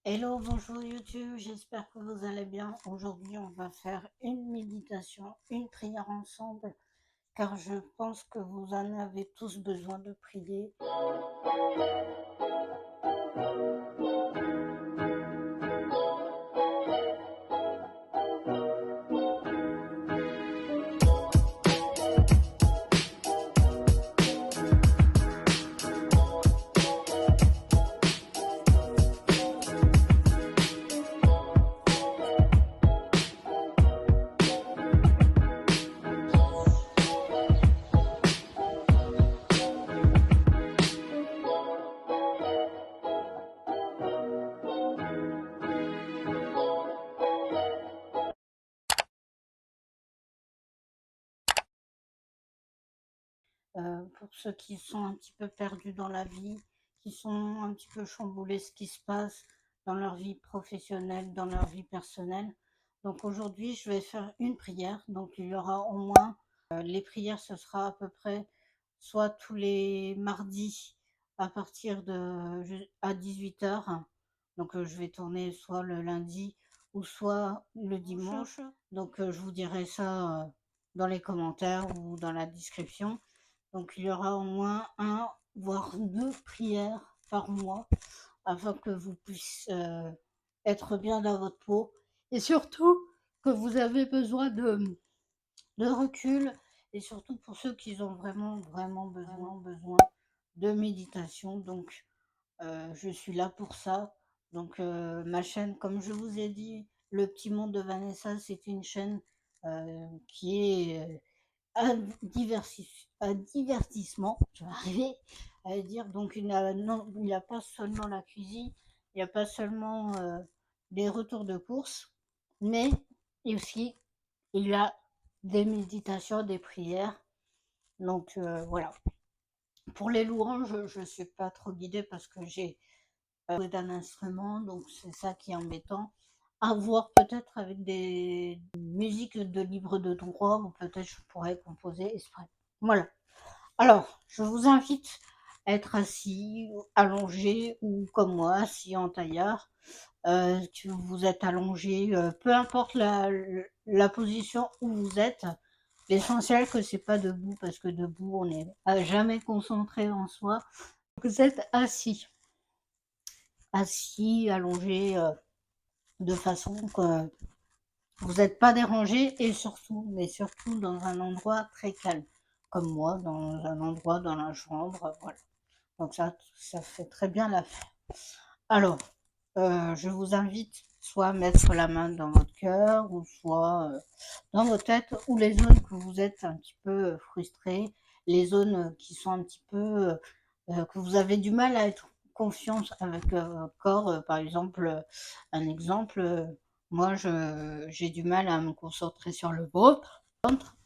Hello, bonjour YouTube, j'espère que vous allez bien. Aujourd'hui, on va faire une méditation, une prière ensemble, car je pense que vous en avez tous besoin de prier. Pour ceux qui sont un petit peu perdus dans la vie, qui sont un petit peu chamboulés ce qui se passe dans leur vie professionnelle, dans leur vie personnelle. Donc aujourd'hui, je vais faire une prière. Donc il y aura au moins, les prières, ce sera à peu près soit tous les mardis à partir de à 18 h. Donc je vais tourner soit le lundi ou soit le dimanche. Donc je vous dirai ça dans les commentaires ou dans la description. Donc il y aura au moins un, voire deux prières par mois afin que vous puissiez être bien dans votre peau et surtout que vous avez besoin de recul et surtout pour ceux qui ont vraiment besoin de méditation. Donc je suis là pour ça. Donc ma chaîne, comme je vous ai dit, Le Petit Monde de Vanessa, c'est une chaîne qui est un divertissement, je vais arriver à le dire. Donc il n'y a pas seulement la cuisine, il n'y a pas seulement des retours de course, mais aussi il y a des méditations, des prières. Donc voilà. Pour les louanges, je ne suis pas trop guidée parce que j'ai joué d'un instrument, donc c'est ça qui est embêtant. À voir peut-être avec des musiques de libre de droit, ou peut-être je pourrais composer exprès. Voilà. Alors, je vous invite à être assis, allongé ou comme moi, assis en tailleur. Que vous êtes allongé, peu importe la position où vous êtes. L'essentiel que c'est pas debout parce que debout on n'est jamais concentré en soi. Vous êtes assis, allongé, de façon que vous n'êtes pas dérangé et surtout, mais surtout dans un endroit très calme, comme moi, dans un endroit dans la chambre, voilà. Donc ça fait très bien l'affaire. Alors, je vous invite soit à mettre la main dans votre cœur, ou soit dans votre tête, ou les zones que vous êtes un petit peu frustré, les zones qui sont un petit peu, que vous avez du mal à être confiance avec votre corps. Par exemple, un exemple, moi j'ai du mal à me concentrer sur le ventre,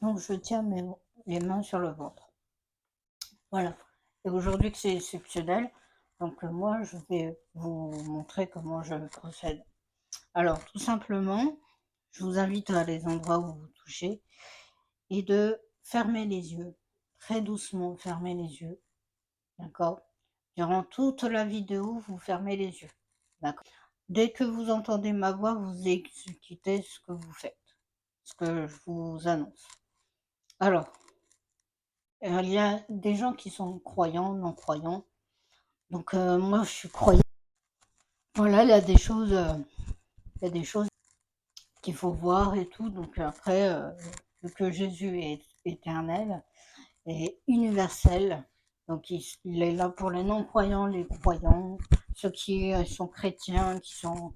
donc je tiens les mains sur le ventre. Voilà. Et aujourd'hui que c'est exceptionnel, donc moi je vais vous montrer comment je procède. Alors tout simplement, je vous invite à les endroits où vous touchez et de fermer les yeux, très doucement fermer les yeux, d'accord? Durant toute la vidéo, vous fermez les yeux, d'accord? Dès que vous entendez ma voix, vous exécutez ce que vous faites, ce que je vous annonce. Alors, il y a des gens qui sont croyants, non-croyants. Donc moi je suis croyante. Voilà, il y a des choses qu'il faut voir et tout. Donc après, vu que Jésus est éternel et universel, donc il est là pour les non-croyants, les croyants, ceux qui sont chrétiens, qui sont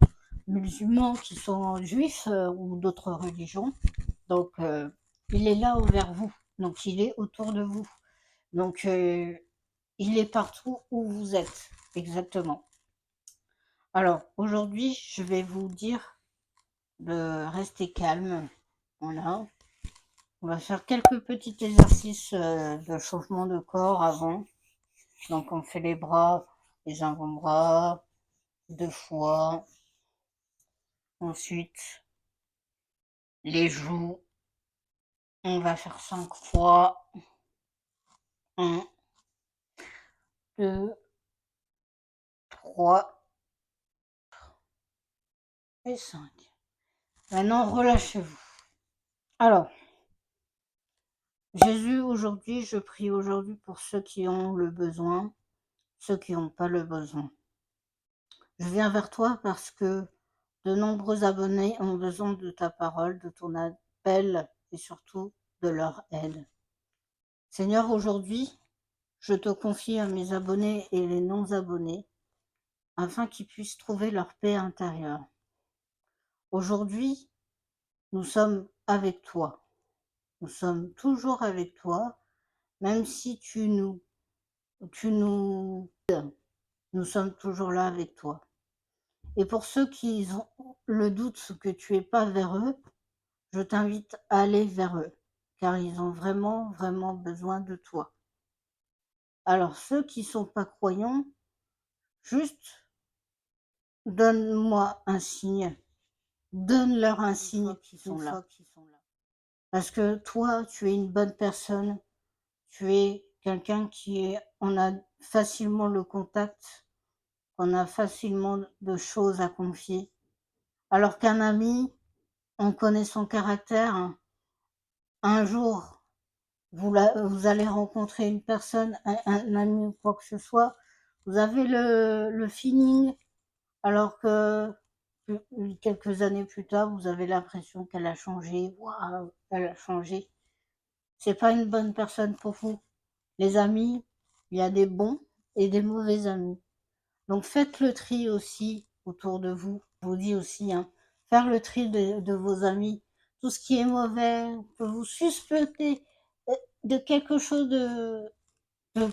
musulmans, qui sont juifs ou d'autres religions. Donc il est là envers vous. Donc il est autour de vous. Donc il est partout où vous êtes, exactement. Alors, aujourd'hui, je vais vous dire de rester calme. Voilà. On va faire quelques petits exercices de changement de corps avant. Donc, on fait les bras, les avant-bras, 2 fois. Ensuite, les joues. On va faire 5 fois. 1, 2, 3, et 5. Maintenant, relâchez-vous. Alors, Jésus, aujourd'hui, je prie aujourd'hui pour ceux qui ont le besoin, ceux qui n'ont pas le besoin. Je viens vers toi parce que de nombreux abonnés ont besoin de ta parole, de ton appel et surtout de leur aide. Seigneur, aujourd'hui, je te confie à mes abonnés et les non-abonnés afin qu'ils puissent trouver leur paix intérieure. Aujourd'hui, nous sommes avec toi. Nous sommes toujours avec toi, même si nous sommes toujours là avec toi. Et pour ceux qui ont le doute que tu es pas vers eux, je t'invite à aller vers eux, car ils ont vraiment, vraiment besoin de toi. Alors ceux qui sont pas croyants, juste donne-moi un signe, donne-leur un signe qu'ils sont là. Parce que toi, tu es une bonne personne, tu es quelqu'un on a facilement le contact, on a facilement de choses à confier. Alors qu'un ami, on connaît son caractère. Un jour, vous allez rencontrer une personne, un ami ou quoi que ce soit, vous avez le feeling, alors que quelques années plus tard, vous avez l'impression qu'elle a changé. Waouh, elle a changé. C'est pas une bonne personne pour vous. Les amis, il y a des bons et des mauvais amis. Donc faites le tri aussi autour de vous. Je vous dis aussi, hein, faire le tri de vos amis. Tout ce qui est mauvais, que vous suspectez de quelque chose de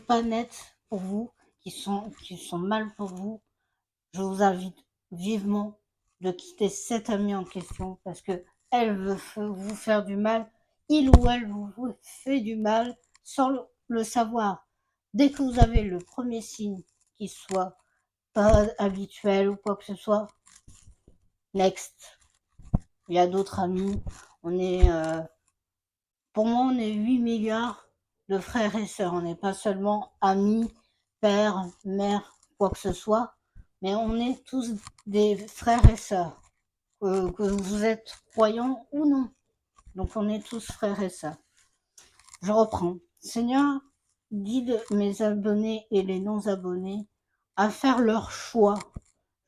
pas net pour vous, qui sont mal pour vous, je vous invite vivement de quitter cet ami en question parce que elle veut vous faire du mal, il ou elle vous fait du mal sans le savoir. Dès que vous avez le premier signe qui soit pas habituel ou quoi que ce soit, next. Il y a d'autres amis. Pour moi, on est 8 milliards de frères et sœurs. On n'est pas seulement amis, père, mère, quoi que ce soit, mais on est tous des frères et sœurs, que vous êtes croyants ou non. Donc on est tous frères et sœurs. Je reprends. Seigneur, guide mes abonnés et les non-abonnés à faire leur choix.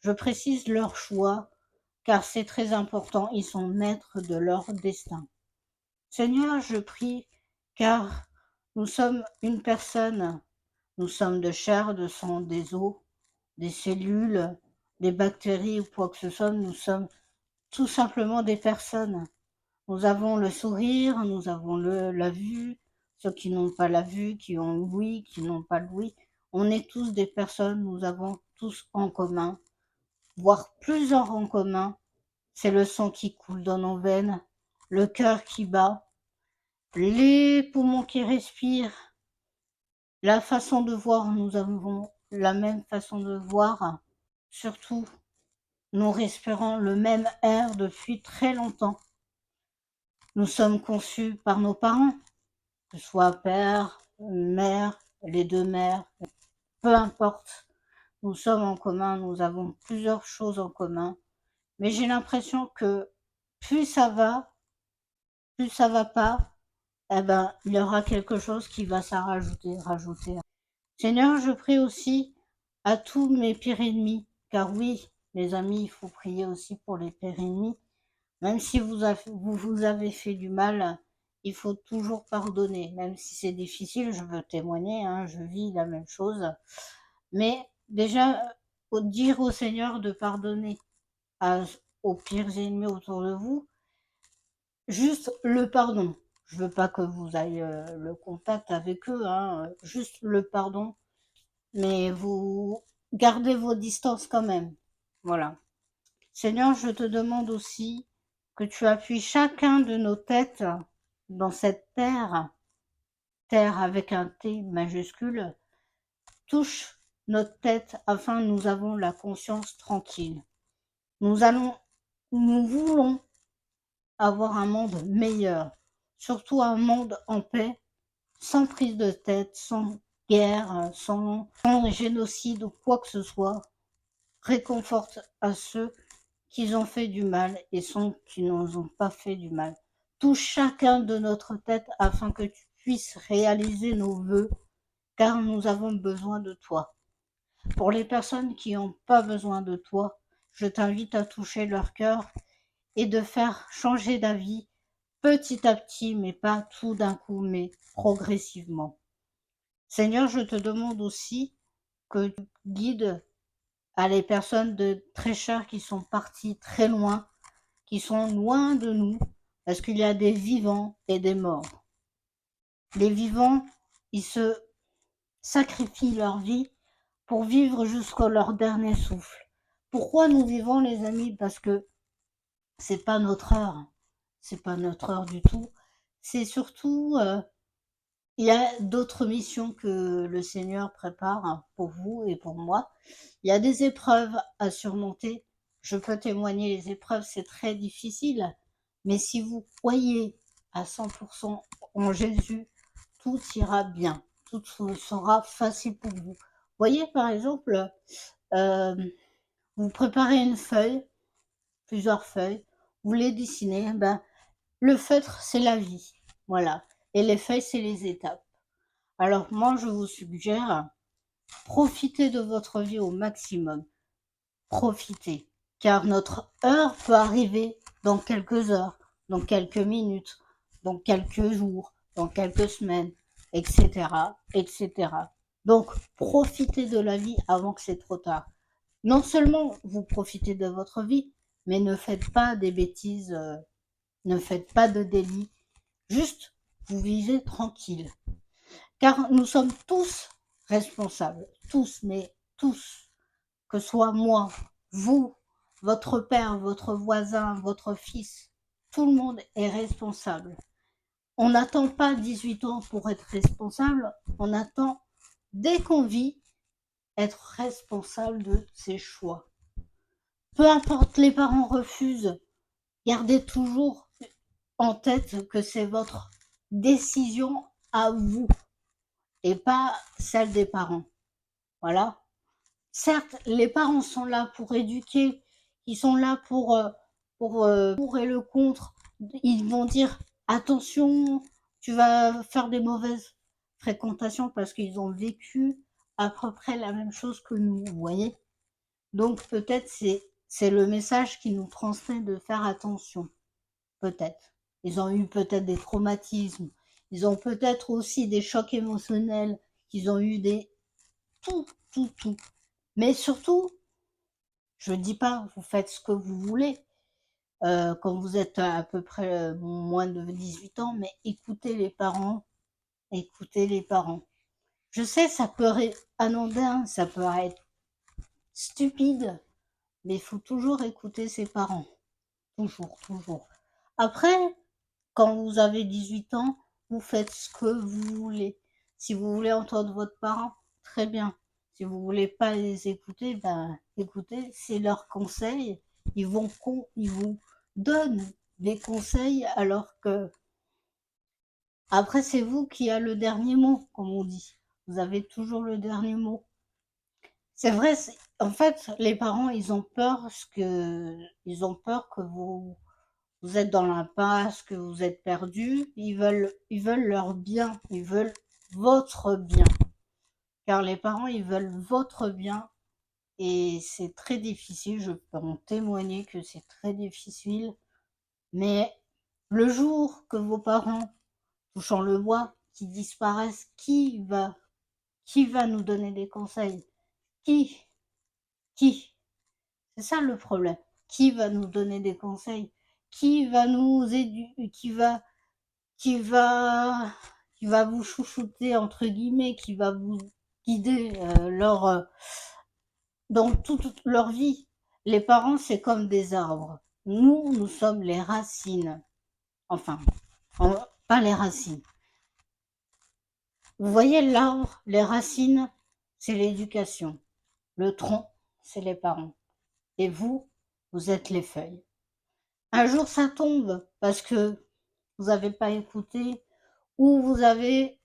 Je précise leur choix, car c'est très important. Ils sont maîtres de leur destin. Seigneur, je prie, car nous sommes une personne, nous sommes de chair, de sang, des os, des cellules, des bactéries ou quoi que ce soit, nous sommes tout simplement des personnes. Nous avons le sourire, nous avons la vue, ceux qui n'ont pas la vue, qui ont l'ouïe, qui n'ont pas l'ouïe. On est tous des personnes, nous avons tous en commun, voire plusieurs en commun. C'est le sang qui coule dans nos veines, le cœur qui bat, les poumons qui respirent, la façon de voir, nous avons la même façon de voir. Surtout, nous respirons le même air depuis très longtemps. Nous sommes conçus par nos parents, que ce soit père, mère, les deux mères, peu importe. Nous sommes en commun, nous avons plusieurs choses en commun. Mais j'ai l'impression que plus ça va pas, eh ben, il y aura quelque chose qui va s'en rajouter. Seigneur, je prie aussi à tous mes pires ennemis, car oui, mes amis, il faut prier aussi pour les pires ennemis. Même si vous avez fait du mal, il faut toujours pardonner, même si c'est difficile, je veux témoigner, hein, je vis la même chose. Mais déjà, dire au Seigneur de pardonner aux pires ennemis autour de vous, juste le pardon. Je veux pas que vous ayez le contact avec eux, hein, juste le pardon, mais vous gardez vos distances quand même. Voilà. Seigneur, je te demande aussi que tu appuies chacun de nos têtes dans cette terre, terre avec un T majuscule, touche notre tête afin que nous avons la conscience tranquille. Nous voulons avoir un monde meilleur, surtout un monde en paix, sans prise de tête, sans guerre, sans génocide ou quoi que ce soit. Réconforte à ceux qui ont fait du mal et ceux qui ne nous ont pas fait du mal. Touche chacun de notre tête afin que tu puisses réaliser nos vœux, car nous avons besoin de toi. Pour les personnes qui n'ont pas besoin de toi, je t'invite à toucher leur cœur et de faire changer d'avis petit à petit, mais pas tout d'un coup, mais progressivement. Seigneur, je te demande aussi que tu guides à les personnes de très chères qui sont parties très loin, qui sont loin de nous, parce qu'il y a des vivants et des morts. Les vivants, ils se sacrifient leur vie pour vivre jusqu'à leur dernier souffle. Pourquoi nous vivons, les amis? Parce que c'est pas notre heure. C'est pas notre heure du tout. C'est surtout, il y a d'autres missions que le Seigneur prépare pour vous et pour moi. Il y a des épreuves à surmonter. Je peux témoigner, les épreuves, c'est très difficile. Mais si vous croyez à 100% en Jésus, tout ira bien. Tout sera facile pour vous. Voyez, par exemple, euh, vous préparez une feuille, plusieurs feuilles, vous les dessinez, ben, le feutre, c'est la vie. Voilà. Et les feuilles, c'est les étapes. Alors, moi, je vous suggère, profitez de votre vie au maximum. Profitez. Car notre heure peut arriver dans quelques heures, dans quelques minutes, dans quelques jours, dans quelques semaines, etc., etc. Donc, profitez de la vie avant que c'est trop tard. Non seulement vous profitez de votre vie, mais ne faites pas des bêtises, ne faites pas de délits. Juste, vous vivez tranquille. Car nous sommes tous responsables, tous, mais tous, que ce soit moi, vous, votre père, votre voisin, votre fils, tout le monde est responsable. On n'attend pas 18 ans pour être responsable, on attend, dès qu'on vit, être responsable de ses choix. Peu importe les parents refusent, gardez toujours en tête que c'est votre décision à vous et pas celle des parents. Voilà. Certes, les parents sont là pour éduquer, ils sont là pour et le contre. Ils vont dire attention, tu vas faire des mauvaises fréquentations parce qu'ils ont vécu à peu près la même chose que nous, vous voyez. Donc peut-être c'est le message qui nous transmet de faire attention. Peut-être. Ils ont eu peut-être des traumatismes. Ils ont peut-être aussi des chocs émotionnels. Ils ont eu des tout, tout, tout. Mais surtout, je dis pas, vous faites ce que vous voulez quand vous êtes à peu près moins de 18 ans, mais écoutez les parents, écoutez les parents. Je sais, ça peut être anodin, ça peut être stupide, mais il faut toujours écouter ses parents. Toujours, toujours. Après, quand vous avez 18 ans, vous faites ce que vous voulez. Si vous voulez entendre votre parent, très bien. Si vous voulez pas les écouter, ben écoutez, c'est leurs conseils. Ils vous donnent des conseils alors que après c'est vous qui avez le dernier mot, comme on dit. Vous avez toujours le dernier mot. C'est vrai, en fait, les parents, ils ont peur que vous êtes dans l'impasse, que vous êtes perdu, ils veulent leur bien, ils veulent votre bien. Car les parents, ils veulent votre bien et c'est très difficile, je peux en témoigner que c'est très difficile. Mais le jour que vos parents, touchant le bois, qui disparaissent, qui va nous donner des conseils? Qui? Qui? C'est ça le problème. Qui va nous donner des conseils? Qui va nous éduquer? Qui va qui va vous chouchouter entre guillemets, qui va vous guider dans toute leur vie. Les parents, c'est comme des arbres. Nous sommes les racines. Enfin, pas les racines. Vous voyez l'arbre, les racines, c'est l'éducation. Le tronc, c'est les parents. Et vous êtes les feuilles. Un jour, ça tombe parce que vous n'avez pas écouté ou vous avez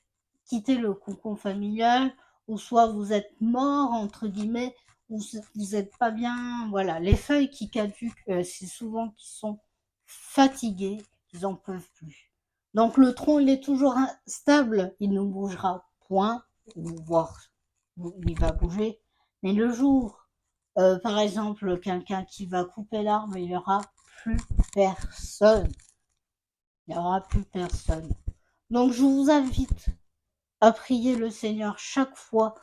quitté le cocon familial ou soit vous êtes mort, entre guillemets, vous êtes pas bien, voilà. Les feuilles qui caduquent, c'est souvent qu'ils sont fatigués, ils en peuvent plus. Donc le tronc, il est toujours stable, il ne bougera point, ou voire il va bouger. Mais le jour, par exemple, quelqu'un qui va couper l'arbre, il n'y aura plus personne. Il n'y aura plus personne. Donc je vous invite à prier le Seigneur chaque fois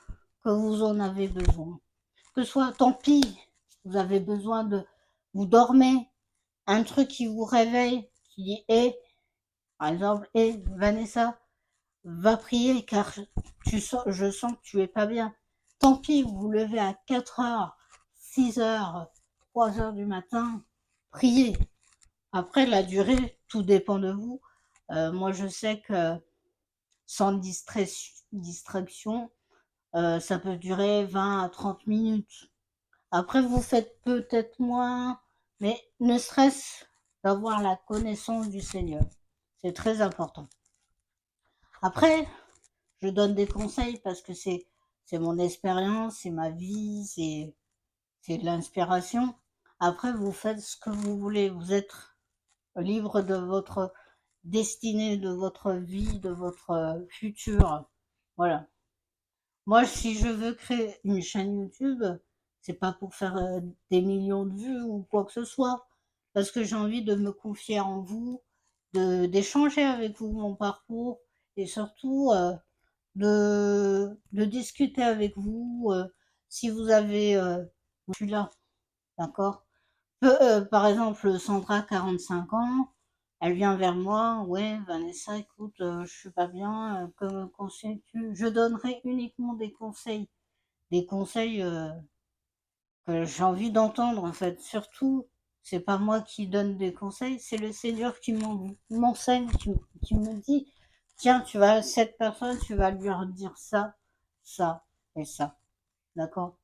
que vous en avez besoin. Que ce soit, tant pis, vous avez besoin de, vous dormez, un truc qui vous réveille, qui est, par exemple, Vanessa, va prier car je sens que tu es pas bien. Tant pis, vous vous levez à 4 heures, 6 heures, 3 heures du matin, priez. Après, la durée, tout dépend de vous. Moi, je sais que sans distraction, ça peut durer 20 à 30 minutes. Après, vous faites peut-être moins, mais ne serait-ce d'avoir la connaissance du Seigneur. C'est très important. Après, je donne des conseils parce que c'est mon expérience, c'est ma vie, c'est de l'inspiration. Après, vous faites ce que vous voulez. Vous êtes libre de votre destinée, de votre vie, de votre futur. Voilà. Moi, si je veux créer une chaîne YouTube, c'est pas pour faire des millions de vues ou quoi que ce soit, parce que j'ai envie de me confier en vous, d'échanger avec vous mon parcours et surtout de discuter avec vous. Si vous avez, je suis là, d'accord. Par exemple, Sandra, 45 ans, elle vient vers moi, ouais, Vanessa, écoute, je suis pas bien, que conseilles-tu? Je donnerai uniquement des conseils que j'ai envie d'entendre en fait. Surtout, c'est pas moi qui donne des conseils, c'est le Seigneur qui m'enseigne, qui me dit, tiens, tu vas, cette personne, tu vas lui redire ça, ça et ça. D'accord?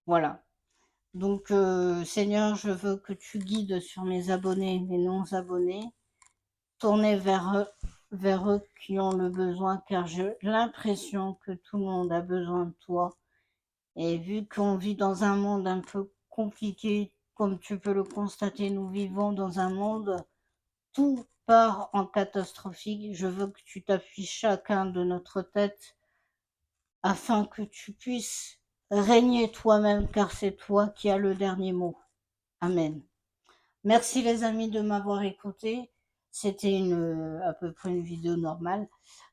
Voilà. Donc, Seigneur, je veux que tu guides sur mes abonnés et mes non-abonnés, tournez vers eux qui ont le besoin, car j'ai l'impression que tout le monde a besoin de toi. Et vu qu'on vit dans un monde un peu compliqué, comme tu peux le constater, nous vivons dans un monde, tout part en catastrophique. Je veux que tu t'appuies chacun de notre tête afin que tu puisses régner toi-même, car c'est toi qui as le dernier mot. Amen. Merci les amis de m'avoir écouté. C'était à peu près une vidéo normale.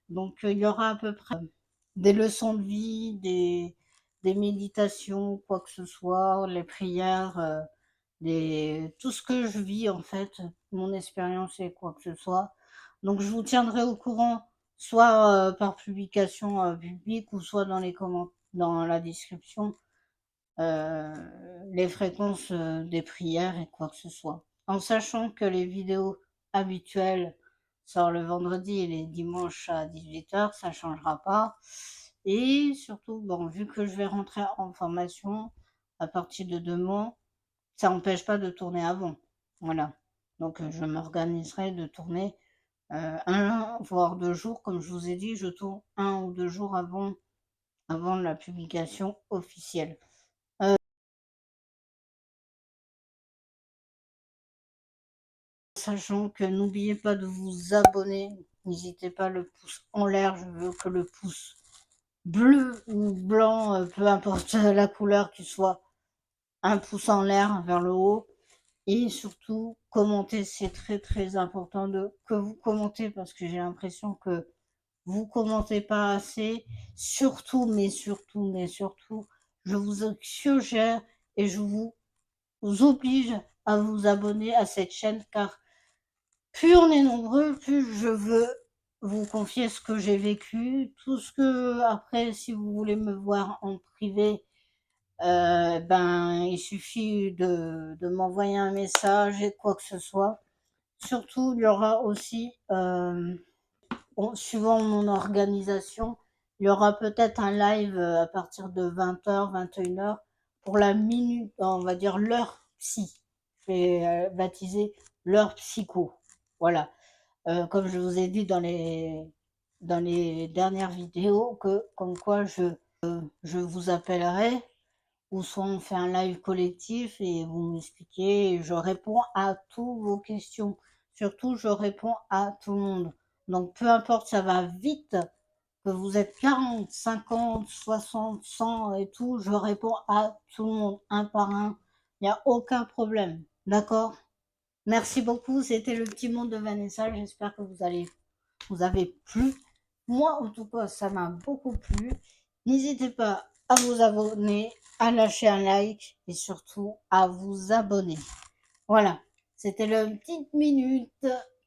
Donc il y aura à peu près des leçons de vie, des méditations, quoi que ce soit, les prières, tout ce que je vis en fait, mon expérience et quoi que ce soit. Donc je vous tiendrai au courant, soit par publication publique ou soit dans dans la description, les fréquences des prières et quoi que ce soit. En sachant que les vidéos habituelles sortent le vendredi et les dimanches à 18 h, ça ne changera pas. Et surtout, bon, vu que je vais rentrer en formation à partir de demain, ça n'empêche pas de tourner avant. Voilà. Donc je m'organiserai de tourner un voire 2 jours, comme je vous ai dit, je tourne 1 ou 2 jours avant la publication officielle. Sachant que n'oubliez pas de vous abonner, n'hésitez pas, le pouce en l'air, je veux que le pouce bleu ou blanc, peu importe la couleur, qu'il soit un pouce en l'air vers le haut. Et surtout, commenter, c'est très très important que vous commentez, parce que j'ai l'impression que vous commentez pas assez. Surtout, mais surtout, je vous suggère et je vous oblige à vous abonner à cette chaîne, car plus on est nombreux, plus je veux vous confier ce que j'ai vécu, tout ce que, après, si vous voulez me voir en privé, ben, il suffit de m'envoyer un message et quoi que ce soit. Surtout, il y aura aussi, suivant mon organisation, il y aura peut-être un live à partir de 20 h, 21 h pour la minute, on va dire l'heure psy. Je vais baptiser l'heure psycho. Voilà. Comme je vous ai dit dans les dernières vidéos, comme quoi je vous appellerai ou soit on fait un live collectif et vous m'expliquez et je réponds à toutes vos questions. Surtout, je réponds à tout le monde. Donc peu importe, ça va vite, que vous êtes 40, 50, 60, 100 et tout, je réponds à tout le monde, un par un. Il n'y a aucun problème. D'accord? Merci beaucoup, c'était le petit monde de Vanessa. J'espère que vous avez plu. Moi, en tout cas, ça m'a beaucoup plu. N'hésitez pas à vous abonner, à lâcher un like et surtout à vous abonner. Voilà, c'était le petite minute